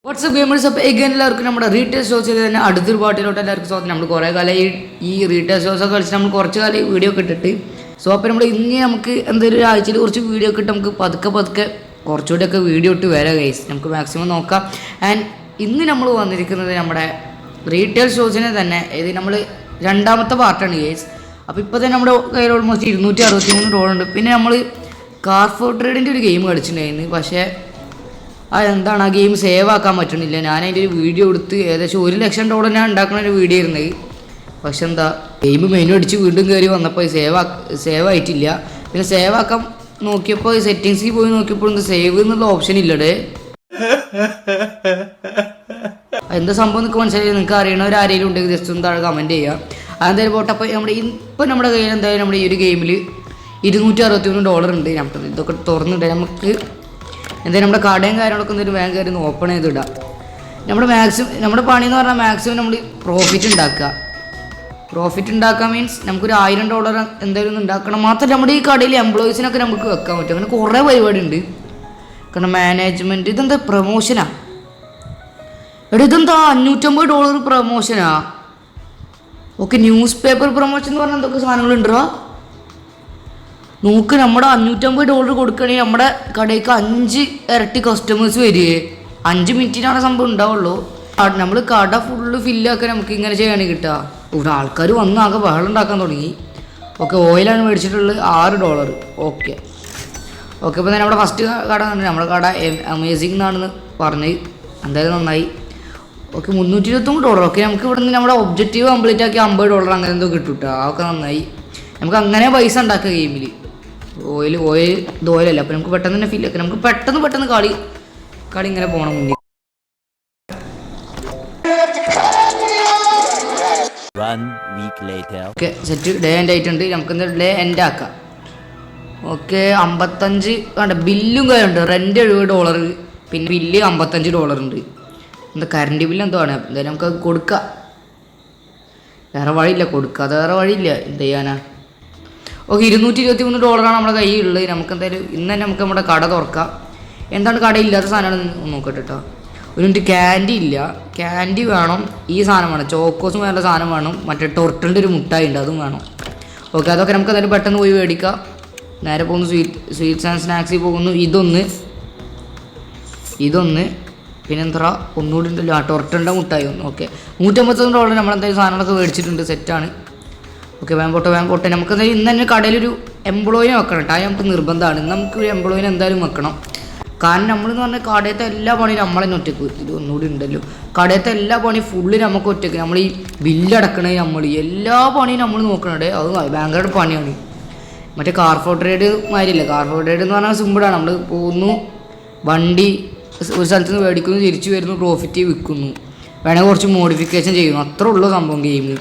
WhatsApp gamers അപ്പോൾ again എല്ലാവർക്കും നമ്മുടെ റീറ്റെയിൽ ഷോസ് തന്നെ അടുത്തൊരു പാട്ടിലോട്ട് എല്ലാവർക്കും സ്വാഗതം. നമ്മൾ കുറേ കാലം ഈ റീറ്റെയിൽ ഷോസൊക്കെ കളിച്ച് നമ്മൾ കുറച്ച് കാലം വീഡിയോ ഒക്കെ ഇട്ടിട്ട് അപ്പോൾ നമ്മൾ ഇനി നമുക്ക് എന്തെങ്കിലും ഒരു ആഴ്ചയിൽ കുറച്ച് വീഡിയോ ഒക്കെ ഇട്ട് നമുക്ക് പതുക്കെ കുറച്ചുകൂടിയൊക്കെ വീഡിയോ ഇട്ട് വരാം ഗൈസ്. നമുക്ക് മാക്സിമം നോക്കാം. ആൻഡ് ഇന്ന് നമ്മൾ വന്നിരിക്കുന്നത് നമ്മുടെ റീറ്റെയിൽ ഷോസിനെ തന്നെ ഇത് നമ്മൾ രണ്ടാമത്തെ പാർട്ടാണ് ഗൈസ്. അപ്പോൾ ഇപ്പോൾ തന്നെ നമ്മുടെ കയ്യിൽ ഓൾമോസ്റ്റ് $263 ഉണ്ട്. പിന്നെ നമ്മൾ കാർ ഫോർ ട്രേഡിൻ്റെ ഒരു ഗെയിം കളിച്ചിട്ടുണ്ടായിരുന്നു. പക്ഷേ എന്താണ് ആ ഗെയിം സേവ് ആക്കാൻ പറ്റണില്ല. ഞാൻ അതിൻ്റെ ഒരു വീഡിയോ എടുത്ത് ഏകദേശം $1,00,000 ഞാൻ ഉണ്ടാക്കുന്ന ഒരു വീഡിയോ ഇരുന്നത്. പക്ഷെ എന്താ ഗെയിം മെനു അടിച്ച് വീണ്ടും കയറി വന്നപ്പോൾ സേവ് ആയിട്ടില്ല. പിന്നെ സേവ് ആക്കാൻ നോക്കിയപ്പോൾ സെറ്റിങ്സിൽ പോയി നോക്കിയപ്പോൾ എന്ത് സേവ് എന്നുള്ള ഓപ്ഷൻ ഇല്ലടേ. എന്താ സംഭവം നിങ്ങൾക്ക് മനസ്സിലായി? നിങ്ങൾക്ക് അറിയണവരാരെങ്കിലും ഉണ്ടെങ്കിൽ ജസ്റ്റ് ഒന്ന് താഴെ കമൻറ്റ് ചെയ്യുക. അതെന്തായാലും പോട്ടെ. അപ്പോൾ നമ്മുടെ കയ്യിൽ എന്തായാലും നമ്മുടെ ഈ ഒരു ഗെയിമിൽ $263 ഉണ്ട്. നമുക്ക് ഇതൊക്കെ തുറന്നിട്ട് നമുക്ക് എന്തായാലും നമ്മുടെ കടയും കാര്യങ്ങളൊക്കെ എന്തെങ്കിലും വേഗം കയറി ഒന്ന് ഓപ്പൺ ചെയ്തിടാം. നമ്മുടെ പണി എന്ന് പറഞ്ഞാൽ മാക്സിമം നമ്മൾ പ്രോഫിറ്റ് ഉണ്ടാക്കുക മീൻസ് നമുക്കൊരു $1,000 എന്തായാലും ഒന്ന് ഉണ്ടാക്കണം. മാത്രമല്ല നമ്മുടെ ഈ കടയിൽ എംപ്ലോയീസിനൊക്കെ നമുക്ക് വെക്കാൻ പറ്റും. അങ്ങനെ കുറേ പരിപാടി ഉണ്ട്. കാരണം മാനേജ്മെൻറ്റ് ഇതെന്താ പ്രൊമോഷനാ? ഇതെന്താ $550 പ്രൊമോഷനാ? ഓക്കെ, ന്യൂസ് പേപ്പർ പ്രൊമോഷൻ എന്ന് പറഞ്ഞാൽ എന്തൊക്കെ സാധനങ്ങളുണ്ടോ നോക്ക്. നമ്മുടെ $550 കൊടുക്കണമെങ്കിൽ നമ്മുടെ കടയ്ക്ക് 5 ഇരട്ടി കസ്റ്റമേഴ്സ് വരികയെ. 5 മിനിറ്റിനാണ് സംഭവം ഉണ്ടാവുള്ളൂ. നമ്മൾ കട ഫുള്ള് ഫില്ലാക്കാൻ നമുക്ക് ഇങ്ങനെ ചെയ്യാനാണ് കിട്ടുക. ഇവിടെ ആൾക്കാർ വന്ന് ആകെ ബഹളം ഉണ്ടാക്കാൻ തുടങ്ങി. ഓക്കെ, ഓയിലാണ് മേടിച്ചിട്ടുള്ളത് $6. ഓക്കെ അപ്പോൾ തന്നെ നമ്മുടെ ഫസ്റ്റ് കട നമ്മുടെ കട അമേസിംഗ് എന്നാണെന്ന് പറഞ്ഞ് എന്തായാലും നന്നായി. ഓക്കെ, $323. ഓക്കെ, നമുക്ക് ഇവിടെ നിന്ന് നമ്മുടെ ഒബ്ജക്റ്റീവ് കംപ്ലീറ്റ് ആക്കി $50 അങ്ങനെ എന്തോ കിട്ടും കേട്ടോ. അതൊക്കെ നന്നായി. നമുക്ക് അങ്ങനെ പൈസ ഉണ്ടാക്കുക ഗെയിമിൽ. ഓയിൽ ഇത് ഓയിലല്ല. അപ്പോൾ നമുക്ക് പെട്ടെന്ന് തന്നെ ഫീൽ ആക്കാം. നമുക്ക് പെട്ടെന്ന് കളി ഇങ്ങനെ പോകണം മുന്നിൽ. ഓക്കെ, സെറ്റ് ഡേ എൻഡ് ആയിട്ടുണ്ട്. നമുക്ക് എന്താ ഡേ എൻഡ് ആക്കാം. ഓക്കെ, 55 വേണ്ട ബില്ലും കാര്യമുണ്ട്. റെൻറ്റ് $70, പിന്നെ ബില്ല് $55 ഉണ്ട്. എന്താ കറണ്ട് ബില്ല് എന്തോ ആണ്. എന്തായാലും നമുക്ക് കൊടുക്കാം. വേറെ വഴിയില്ല, കൊടുക്കാതെ വേറെ വഴിയില്ല. എന്ത് ചെയ്യാനാ? ഓക്കെ, $223 നമ്മുടെ കയ്യിലുള്ളത്. നമുക്ക് എന്തായാലും ഇന്ന് തന്നെ നമുക്ക് നമ്മുടെ കട തുറക്കാം. എന്താണ് കടയില്ലാത്ത സാധനമാണ് നോക്കട്ടെ കേട്ടോ. ഒരു മിനിറ്റ്, ക്യാൻഡി ഇല്ല. ക്യാൻഡി വേണം. ഈ സാധനം വേണം. ചോക്കോസും വേണ്ട സാധനം വേണം. മറ്റേ ടൊർട്ടലിൻ്റെ ഒരു മുട്ടായി ഉണ്ട്, അതും വേണം. ഓക്കെ, അതൊക്കെ നമുക്ക് എന്തായാലും പെട്ടെന്ന് പോയി മേടിക്കാം. നേരെ പോകുന്നു സ്വീറ്റ്സ് ആൻഡ് സ്നാക്സിൽ പോകുന്നു. ഇതൊന്ന് പിന്നെ എന്താ ഒന്നുകൂടി ഉണ്ടല്ലോ, ടൊർട്ടലിൻ്റെ മുട്ടായി ഒന്ന്. ഓക്കെ, $151 നമ്മളെന്തായാലും സാധനങ്ങളൊക്കെ മേടിച്ചിട്ടുണ്ട്. സെറ്റാണ്. ഓക്കെ, വേഗം പോട്ടെ. നമുക്ക് എന്തായാലും ഇന്ന് തന്നെ കടയിലൊരു എംപ്ലോയിനെ വെക്കണം കേട്ടോ. അത് നമുക്ക് നിർബന്ധമാണ്. ഇന്ന് നമുക്ക് ഒരു എംപ്ലോയിനെ എന്തായാലും വെക്കണം. കാരണം നമ്മളെന്ന് പറഞ്ഞാൽ കടയത്തെ എല്ലാ പണിയും നമ്മളെ ഒറ്റയ്ക്ക്. ഇത് ഒന്നുകൂടി ഉണ്ടല്ലോ, കടയത്തെ എല്ലാ പണിയും ഫുള്ള് നമുക്ക് ഒറ്റയ്ക്ക്. നമ്മൾ ഈ ബില്ലടക്കണേ എല്ലാ പണിയും നമ്മൾ നോക്കണേ. അത് ഭയങ്കര പണിയാണ്. മറ്റേ കാർ ഫോർ ട്രേഡ് മാതിരില്ല. കാർ ഫോർ ട്രേഡ് എന്ന് പറഞ്ഞാൽ സിമ്പിളാണ്. നമ്മൾ പോകുന്നു, വണ്ടി ഒരു സ്ഥലത്ത് നിന്ന് മേടിക്കുന്നു, തിരിച്ചു വരുന്നു, പ്രോഫിറ്റ് വിൽക്കുന്നു, വേണമെങ്കിൽ കുറച്ച് മോഡിഫിക്കേഷൻ ചെയ്യുന്നു. അത്രേ ഉള്ളൂ സംഭവം ഗെയിമിൽ.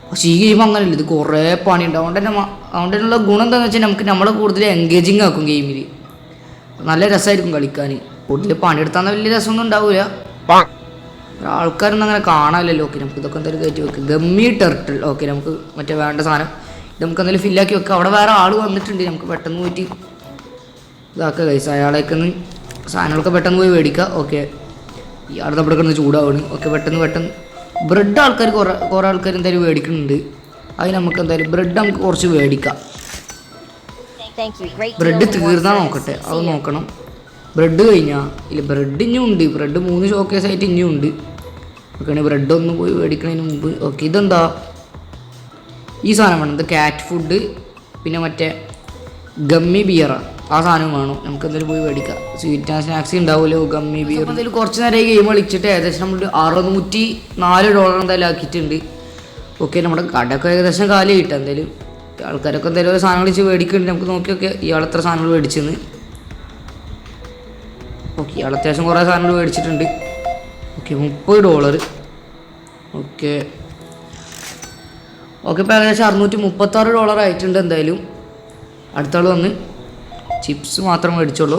പക്ഷേ ഈ ഗെയിം അങ്ങനെയല്ല. ഇത് കുറേ പണിയുണ്ട്. അതുകൊണ്ടുള്ള ഗുണം എന്താണെന്ന് വെച്ചാൽ നമുക്ക് നമ്മളെ കൂടുതൽ എൻഗേജിങ് ആക്കും ഗെയിമിൽ. നല്ല രസമായിരിക്കും കളിക്കാൻ. കൂടുതൽ പണിയെടുത്താൽ വലിയ രസമൊന്നും ഉണ്ടാവില്ല. ആൾക്കാരൊന്നും അങ്ങനെ കാണാമല്ലോ. ഓക്കെ, നമുക്ക് ഇതൊക്കെ എന്തായാലും കയറ്റി വെക്കും. Gummy turtle. ഓക്കെ, നമുക്ക് മറ്റേ വേണ്ട സാധനം ഇത് നമുക്ക് എന്തായാലും ഫില്ലാക്കി വെക്കാം. അവിടെ വേറെ ആൾ വന്നിട്ടുണ്ട്. നമുക്ക് പെട്ടെന്ന് പോയിട്ട് ഇതാക്കുക കൈസ്. അയാളേക്ക് സാധനങ്ങളൊക്കെ പെട്ടെന്ന് പോയി മേടിക്കുക. ഓക്കെ, ഇയാളുടെ അവിടെ കിടന്ന് ചൂടാവുന്നു. ഓക്കെ, പെട്ടെന്ന് ബ്രെഡ് ആൾക്കാർ കുറേ ആൾക്കാർ എന്തായാലും മേടിക്കുന്നുണ്ട്. അത് നമുക്ക് എന്തായാലും ബ്രെഡ് നമുക്ക് കുറച്ച് മേടിക്കാം. ബ്രെഡ് തീർന്നാൽ നോക്കട്ടെ, അത് നോക്കണം. ബ്രെഡ് കഴിഞ്ഞാൽ ഇല്ല, ബ്രെഡ് ഇനിയും ഉണ്ട്. ബ്രെഡ് 3 ഷോക്കേസ് ആയിട്ട് ഇനിയും ഉണ്ട്. ഓക്കെ, ബ്രെഡ് ഒന്ന് പോയി മേടിക്കുന്നതിന് മുമ്പ്. ഓക്കെ, ഇതെന്താ ഈ സാധനം വേണം. ഇത് ക്യാറ്റ് ഫുഡ്, പിന്നെ മറ്റേ ഗമ്മി ബിയറാണ്. ആ സാധനം വേണം. നമുക്ക് എന്തായാലും പോയി മേടിക്കാം. സ്വീറ്റ് ആൻഡ് സ്നാക്സ് ഉണ്ടാവുമല്ലോ, ഗമ്മി ബിയർ. എന്തായാലും കുറച്ച് നേരം ഈ ഗെയിം കളിച്ചിട്ട് ഏകദേശം നമ്മൾ $604 എന്തായാലും ആക്കിയിട്ടുണ്ട്. ഓക്കെ, നമ്മുടെ കടയൊക്കെ ഏകദേശം കാലം കിട്ടുക. എന്തായാലും ആൾക്കാരൊക്കെ എന്തായാലും ഓരോ സാധനങ്ങൾ വെച്ച് മേടിക്കുന്നുണ്ട്. നമുക്ക് നോക്കിയൊക്കെ ഇയാൾ എത്ര സാധനങ്ങൾ മേടിച്ചെന്ന്. ഓക്കെ, ഇയാൾ അത്യാവശ്യം കുറേ സാധനങ്ങൾ മേടിച്ചിട്ടുണ്ട്. ഓക്കെ, $30. ഓക്കെ, ഇപ്പോൾ ഏകദേശം $636 ആയിട്ടുണ്ട്. എന്തായാലും അടുത്ത ആൾ വന്ന് ചിപ്സ് മാത്രം മേടിച്ചോളൂ.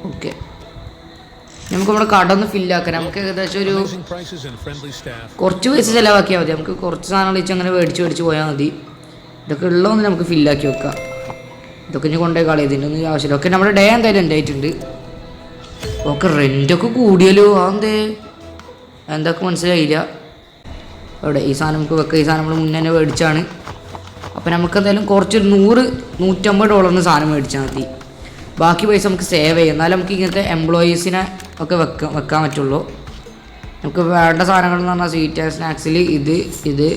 ഓക്കെ, നമുക്ക് നമ്മുടെ കട ഒന്ന് ഫില്ലാക്കാം. നമുക്ക് ഏകദേശം ഒരു കുറച്ച് പൈസ ചിലവാക്കിയാൽ മതി. നമുക്ക് കുറച്ച് സാധനങ്ങൾ വെച്ച് അങ്ങനെ മേടിച്ച് പോയാൽ മതി. ഇതൊക്കെ ഉള്ളതൊന്ന് നമുക്ക് ഫില്ലാക്കി വെക്കാം. ഇതൊക്കെ ഇനി കൊണ്ടുപോയി കളയതിൻ്റെ ഒന്നും ആവശ്യമില്ല. ഓക്കെ, നമ്മുടെ ഡേ എന്തായാലും ഉണ്ടായിട്ടുണ്ട്. ഓക്കെ റെൻ്റൊക്കെ കൂടിയല്ലോ അതെന്തേ എന്തൊക്കെ മനസ്സിലായില്ല. അവിടെ ഈ സാധനം നമുക്ക് വെക്കാം. ഈ സാധനം നമ്മൾ മുന്നേ തന്നെ മേടിച്ചാണ്. അപ്പോൾ നമുക്ക് എന്തായാലും കുറച്ച് $100-150 സാധനം മേടിച്ചാൽ മതി. ബാക്കി പൈസ നമുക്ക് സേവ് ചെയ്യാം. എന്നാലും നമുക്ക് ഇങ്ങനത്തെ എംപ്ലോയീസിനെ ഒക്കെ വെക്കാൻ പറ്റുള്ളൂ. നമുക്ക് വേണ്ട സാധനങ്ങൾ എന്ന് പറഞ്ഞാൽ സ്വീറ്റ് ആൻഡ് സ്നാക്സിൽ ഇത്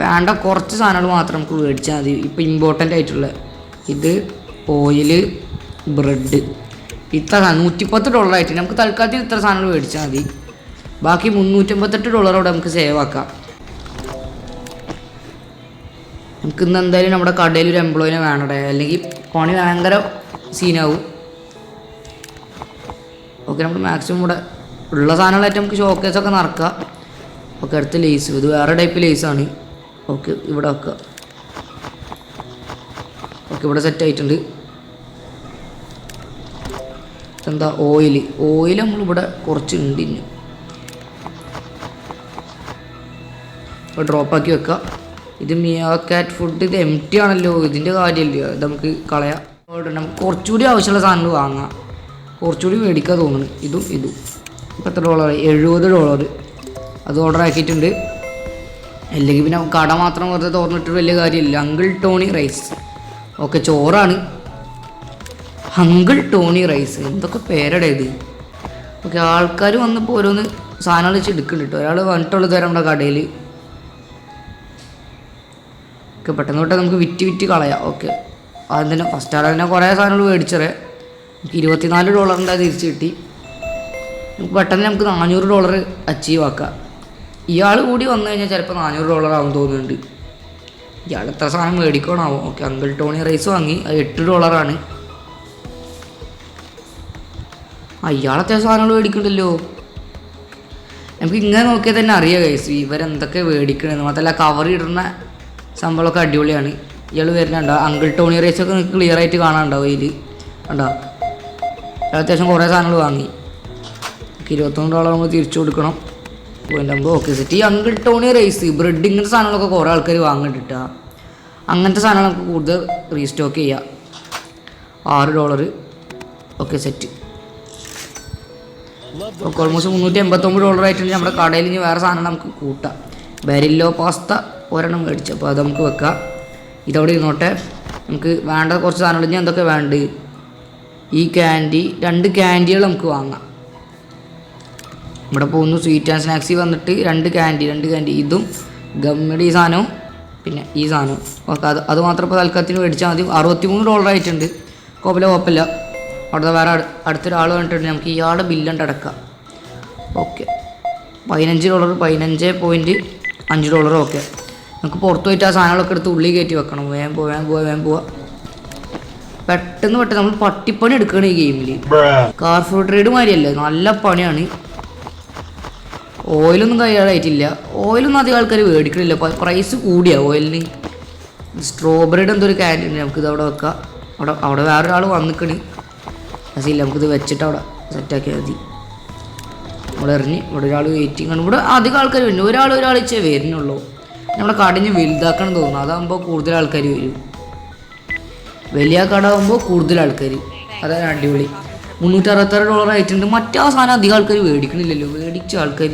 വേണ്ട കുറച്ച് സാധനങ്ങൾ മാത്രം നമുക്ക് മേടിച്ചാൽ മതി. ഇപ്പോൾ ഇമ്പോർട്ടൻ്റ് ആയിട്ടുള്ള ഇത് ഓയിൽ, ബ്രെഡ്, ഇത്ര $110 ആയിട്ട് നമുക്ക് തൽക്കാലത്തിന് ഇത്ര സാധനങ്ങൾ മേടിച്ചാൽ മതി. ബാക്കി $358 നമുക്ക് സേവ് ആക്കാം. നമുക്ക് ഇന്ന് എന്തായാലും നമ്മുടെ കടയിൽ ഒരു എംപ്ലോയിനെ വേണടെ, അല്ലെങ്കിൽ പണി ഭയങ്കര സീനാവും. ഓക്കെ നമ്മൾ മാക്സിമം ഇവിടെ ഉള്ള സാധനങ്ങളായിട്ട് നമുക്ക് ഷോക്കേസൊക്കെ നിറക്കാം. ഓക്കെ അടുത്ത ലേസ്, ഇത് വേറെ ടൈപ്പ് ലേസാണ്. ഓക്കെ ഇവിടെ വെക്കുക. ഓക്കെ ഇവിടെ സെറ്റ് ആയിട്ടുണ്ട്. എന്താ ഓയിൽ നമ്മളിവിടെ കുറച്ചുണ്ട്. ഇനി ഇപ്പോൾ ഡ്രോപ്പാക്കി വെക്കുക. ഇത് മിയാ കാറ്റ് ഫുഡ്, ഇത് എം ടി ആണല്ലോ, ഇതിൻ്റെ കാര്യമില്ല, ഇത് നമുക്ക് കളയാം. നമുക്ക് കുറച്ചുകൂടി ആവശ്യമുള്ള സാധനങ്ങൾ വാങ്ങാം, കുറച്ചുകൂടി മേടിക്കാൻ തോന്നുന്നു. ഇതും ഇപ്പോൾ എത്ര $70 അത് ഓർഡർ ആക്കിയിട്ടുണ്ട്. അല്ലെങ്കിൽ പിന്നെ കട മാത്രം വെറുതെ തുറന്നിട്ട് വലിയ കാര്യമില്ല. Uncle Tony rice. ഓക്കെ ചോറാണ്. അങ്കിൾ ടോണി റൈസ് എന്തൊക്കെ പേരടെ ഇത്. ഓക്കെ ആൾക്കാർ വന്നപ്പോൾ ഓരോന്ന് സാധനങ്ങൾ വെച്ച് എടുക്കുന്നുണ്ട് കേട്ടോ. ഒരാൾ വന്നിട്ടുള്ളത് തരാം നമ്മുടെ കടയിൽ. ഓക്കെ പെട്ടെന്ന് നമുക്ക് വിറ്റ് കളയാം. ഓക്കെ അതിന് ഫസ്റ്റ് ആൾ തന്നെ കുറേ സാധനങ്ങൾ മേടിച്ചറേ. നമുക്ക് $24 തിരിച്ച് കിട്ടി. നമുക്ക് പെട്ടെന്ന് നമുക്ക് $400 അച്ചീവ് ആക്കാം. ഇയാൾ കൂടി വന്നു കഴിഞ്ഞാൽ ചിലപ്പോൾ $400 ആവും തോന്നുന്നുണ്ട്. ഇയാൾ എത്ര സാധനം മേടിക്കണമാവും. ഓക്കെ അങ്കിൾ ടോണി റൈസ് വാങ്ങി, അത് $8. ഇയാൾ അത്യാവശ്യം സാധനങ്ങൾ മേടിക്കണ്ടല്ലോ. നമുക്ക് ഇങ്ങനെ നോക്കിയാൽ തന്നെ അറിയാം ഗൈസ് ഇവരെന്തൊക്കെ മേടിക്കണമെന്ന്. മാത്രമല്ല കവർ ഇടുന്ന സംഭവമൊക്കെ അടിപൊളിയാണ്. ഇയാൾ വരുന്നുണ്ടോ അങ്കിൾ ടോണി റൈസൊക്കെ നിങ്ങൾക്ക് ക്ലിയർ ആയിട്ട് കാണാനുണ്ടാവും. ഇതിൽ കണ്ടോ അത്യാവശ്യം കുറേ സാധനങ്ങൾ വാങ്ങി. $21 നമ്മൾ തിരിച്ചു കൊടുക്കണം. പോയിൻ്റാകുമ്പോൾ ഓക്കെ സെറ്റ്. ഈ അങ്കിൾ ടോണി റൈസ്, ബ്രെഡ്, ഇങ്ങനത്തെ സാധനങ്ങളൊക്കെ കുറേ ആൾക്കാർ വാങ്ങണ്ടിട്ട. അങ്ങനത്തെ സാധനങ്ങൾ നമുക്ക് കൂടുതൽ റീസ്റ്റോക്ക് ചെയ്യാം. $6. Okay set. ഓക്കെ ഓൾമോസ്റ്റ് $389 ആയിട്ടുണ്ട്. നമ്മുടെ കടയിൽ ഇനി വേറെ സാധനം നമുക്ക് കൂട്ടാം. ബെരില്ലോ പാസ്ത ഒരെണ്ണം മേടിച്ചു, അപ്പോൾ അത് നമുക്ക് വെക്കാം. ഇതവിടെ ഇരുന്നോട്ടെ. നമുക്ക് വേണ്ട കുറച്ച് സാധനങ്ങൾ ഇനി എന്തൊക്കെ വേണ്ട. ഈ ക്യാൻഡി, 2 ക്യാൻഡികൾ നമുക്ക് വാങ്ങാം. ഇവിടെ പോകുന്നു സ്വീറ്റ് ആൻഡ് സ്നാക്സിൽ വന്നിട്ട് 2 ക്യാൻഡി, ഇതും ഗമ്മിയുടെ ഈ സാധനവും പിന്നെ ഈ സാധനവും. ഓക്കെ അത് മാത്രം ഇപ്പോൾ തൽക്കാലത്തിന് മേടിച്ചാൽ മതി. $63 ആയിട്ടുണ്ട്. കുഴപ്പമില്ല. അവിടുത്തെ വേറെ അടുത്തൊരാൾ വന്നിട്ടുണ്ട്. നമുക്ക് ഇയാളുടെ ബില്ലുണ്ട് അടക്കാം. ഓക്കെ $15, $15.5. ഓക്കെ നമുക്ക് പുറത്ത് പോയിട്ട് ആ സാധനങ്ങളൊക്കെ എടുത്ത് ഉള്ളിൽ കയറ്റി വെക്കണം. വേഗം പോവാ. പെട്ടെന്ന് നമ്മൾ പട്ടിപ്പണി എടുക്കണം ഈ ഗെയിമിൽ. കാർ ഫ്രൂട്ട് റൈഡ് മാതിരിയല്ലേ, നല്ല പണിയാണ്. ഓയിലൊന്നും കയ്യാറായിട്ടില്ല. ഓയിലൊന്നും അധികം ആൾക്കാർ മേടിക്കണില്ല, പ്രൈസ് കൂടിയാ ഓയിലിന്. സ്ട്രോബെറിയുടെ എന്തൊരു ക്യാൻറ്റീൻ നമുക്കിത് അവിടെ വെക്കാം. അവിടെ വേറൊരാൾ വന്നിക്കണ്. അതില്ല നമുക്കിത് വെച്ചിട്ട് അവിടെ സെറ്റാക്കിയാൽ മതി. ഇവിടെ ഇവിടെ ഒരാൾ വെയിറ്റിംഗ് ആണ്. ഇവിടെ അധികം ആൾക്കാർ വരുന്നു. ഒരാൾ വരുന്നുള്ളൂ. നമ്മുടെ കടഞ്ഞ് വലുതാക്കണം തോന്നുന്നു. അതാകുമ്പോൾ കൂടുതൽ ആൾക്കാർ വരും. വലിയ കട ആകുമ്പോൾ കൂടുതൽ ആൾക്കാർ. അതാണ് അടിപൊളി. $366 ആയിട്ടുണ്ട്. മറ്റേ സാധനം അധികം ആൾക്കാർ മേടിക്കണില്ലല്ലോ. മേടിച്ച ആൾക്കാർ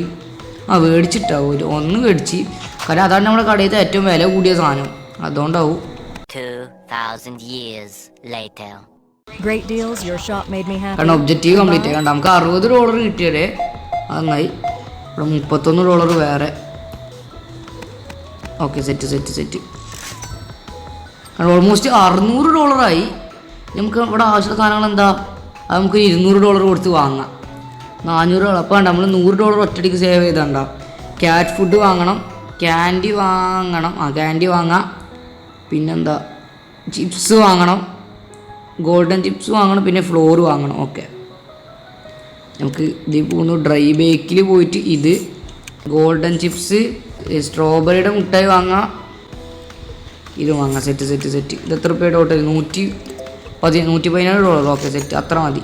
മേടിച്ചിട്ടാവും. ഒന്ന് മേടിച്ച്. കാരണം അതാണ് നമ്മുടെ കടയിലത്തെ ഏറ്റവും വില കൂടിയ സാധനം. അതുകൊണ്ടാവും. 2000 years later. കാരണം ഒബ്ജക്റ്റീവ് കംപ്ലീറ്റ് ആയി. നമുക്ക് $60 കിട്ടിയതേ നന്നായി. ഇവിടെ $31 വേറെ. Okay set. കാരണം ഓൾമോസ്റ്റ് $600 ആയി. നമുക്ക് ഇവിടെ ആവശ്യമുള്ള സാധനങ്ങൾ എന്താ, അത് നമുക്ക് $200 കൊടുത്ത് വാങ്ങാം. $400. അപ്പോൾ നമ്മൾ $100 ഒറ്റയ്ക്ക് സേവ് ചെയ്തണ്ട. ക്യാറ്റ് ഫുഡ് വാങ്ങണം, ക്യാൻഡി വാങ്ങാം. പിന്നെന്താ ചിപ്സ് വാങ്ങണം, ഗോൾഡൻ ചിപ്സ് വാങ്ങണം, പിന്നെ ഫ്ലോർ വാങ്ങണം. ഓക്കെ നമുക്ക് ഇതിൽ പോകുന്നു. ഡ്രൈ ബേക്കിൽ പോയിട്ട് ഇത് ഗോൾഡൻ ചിപ്സ്, സ്ട്രോബെറിയുടെ മുട്ടായി വാങ്ങാം, ഇത് വാങ്ങാം. സെറ്റ്. ഇത് എത്ര രൂപയുടെ ടോട്ടൽ? $114. ഓക്കെ സെറ്റ്, അത്ര മതി.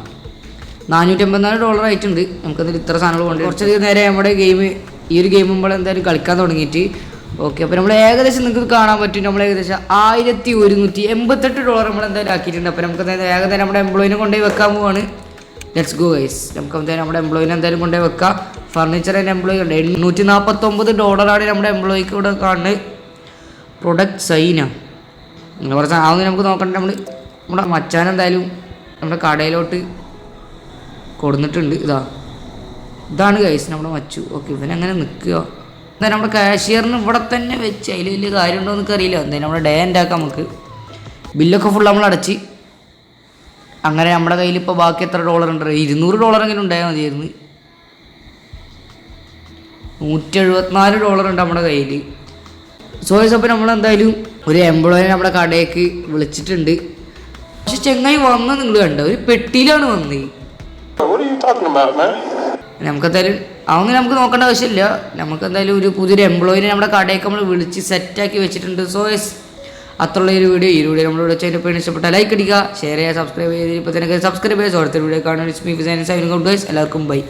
$484 ആയിട്ടുണ്ട്. നമുക്കതിൽ ഇത്ര സാധനങ്ങൾ കൊണ്ട് കുറച്ചധികം നേരെ നമ്മുടെ ഈ ഒരു ഗെയിം നമ്മൾ എന്തായാലും കളിക്കാൻ തുടങ്ങിയിട്ട്. ഓക്കെ അപ്പോൾ നമ്മൾ ഏകദേശം നിങ്ങൾക്ക് കാണാൻ പറ്റും. നമ്മൾ ഏകദേശം $1188 നമ്മൾ എന്തായാലും ആക്കിയിട്ടുണ്ട്. അപ്പോൾ നമുക്ക് ഏകദേശം നമ്മുടെ എംപ്ലോയിനെ കൊണ്ടുപോയി വെക്കാൻ പോവാണ്. Let's go guys. നമുക്ക് എന്തായാലും നമ്മുടെ എംപ്ലോയിനെ എന്തായാലും കൊണ്ടുപോയി വെക്കാം. ഫർണിച്ചറിൻ്റെ എംപ്ലോയി ഉണ്ട്. $849 നമ്മുടെ എംപ്ലോയിക്ക് ഇവിടെ കാണുന്നത്. പ്രൊഡക്റ്റ് സൈന നിങ്ങൾ പറഞ്ഞാൽ അതൊന്നും നമുക്ക് നോക്കണ്ട. നമ്മുടെ മച്ചാൻ എന്തായാലും നമ്മുടെ കടയിലോട്ട് കൊടുത്തിട്ടുണ്ട്. ഇതാണ് ഗൈസ് നമ്മുടെ മച്ചു. ഓക്കെ, ഇവനങ്ങനെ നിൽക്കുക. എന്തായാലും നമ്മുടെ കാഷ്യറിന് ഇവിടെ തന്നെ വെച്ച് അതിൽ വലിയ കാര്യമുണ്ടോ എന്നൊക്കെ അറിയില്ല. എന്തായാലും നമ്മുടെ ഡേ ഉണ്ടാക്കാം. നമുക്ക് ബില്ലൊക്കെ ഫുൾ നമ്മൾ അടച്ച്. അങ്ങനെ നമ്മുടെ കയ്യിൽ ഇപ്പോൾ ബാക്കി എത്ര $ഉണ്ട്? $200 ഉണ്ടായാൽ മതിയായിരുന്നു. $174 ഉണ്ട് നമ്മുടെ കയ്യിൽ. സോയ്സ് അപ്പോൾ നമ്മളെന്തായാലും ഒരു എംപ്ലോയിനെ നമ്മുടെ കടയിലേക്ക് വിളിച്ചിട്ടുണ്ട്. പക്ഷെ ചെങ്ങായി വന്നത് നിങ്ങൾ കണ്ടോ, ഒരു പെട്ടിയിലാണ് വന്നത്. നമുക്കെന്തായാലും അതൊന്നും നമുക്ക് നോക്കേണ്ട ആവശ്യമില്ല. നമുക്കെന്തായാലും ഒരു പുതിയൊരു എംപ്ലോയിനെ നമ്മുടെ കടയൊക്കെ നമ്മൾ വിളിച്ച് സെറ്റാക്കി വെച്ചിട്ടുണ്ട്. സോ യെസ്, അത്രയുള്ള ഒരു വീഡിയോ. ഈ വീഡിയോ നമ്മളിവിടെ ചെയ്യുമ്പോൾ ഇഷ്ടപ്പെട്ടാൽ ലൈക്ക് അടിക്കുക, ഷെയർ ചെയ്യുക, സബ്സ്ക്രൈബ് ചെയ്ത് ഇപ്പോൾ തന്നെ സബ്സ്ക്രൈബ് ചെയ്യുക. അടുത്ത വീഡിയോ കാണാൻ എല്ലാവർക്കും ബൈ.